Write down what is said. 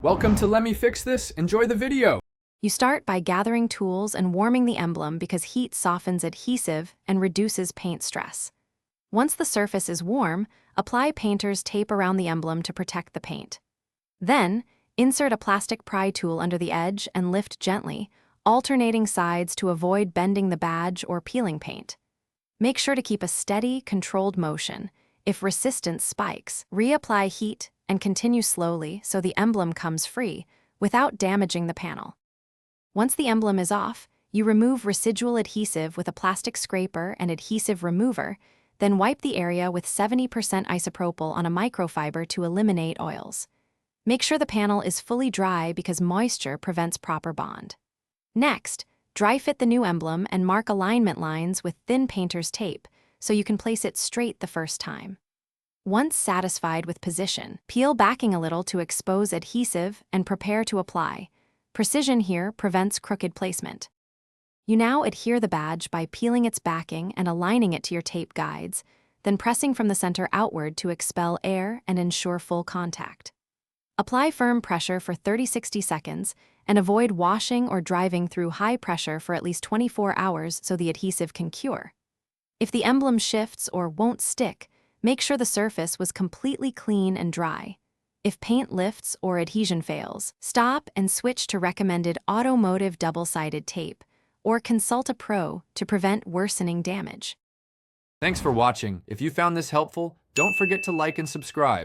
Welcome to Let Me Fix This. Enjoy the video. You start by gathering tools and warming the emblem because heat softens adhesive and reduces paint stress. Once the surface is warm, apply painter's tape around the emblem to protect the paint. Then, insert a plastic pry tool under the edge and lift gently, alternating sides to avoid bending the badge or peeling paint. Make sure to keep a steady, controlled motion. If resistance spikes, reapply heat and continue slowly so the emblem comes free without damaging the panel. Once the emblem is off, you remove residual adhesive with a plastic scraper and adhesive remover, then wipe the area with 70% isopropyl on a microfiber to eliminate oils. Make sure the panel is fully dry because moisture prevents proper bond. Next, dry fit the new emblem and mark alignment lines with thin painter's tape so you can place it straight the first time. Once satisfied with position, peel backing a little to expose adhesive and prepare to apply. Precision here prevents crooked placement. You now adhere the badge by peeling its backing and aligning it to your tape guides, then pressing from the center outward to expel air and ensure full contact. Apply firm pressure for 30-60 seconds and avoid washing or driving through high pressure for at least 24 hours so the adhesive can cure. If the emblem shifts or won't stick, make sure the surface was completely clean and dry. If paint lifts or adhesion fails, stop and switch to recommended automotive double-sided tape, or consult a pro to prevent worsening damage. Thanks for watching. If you found this helpful, don't forget to like and subscribe.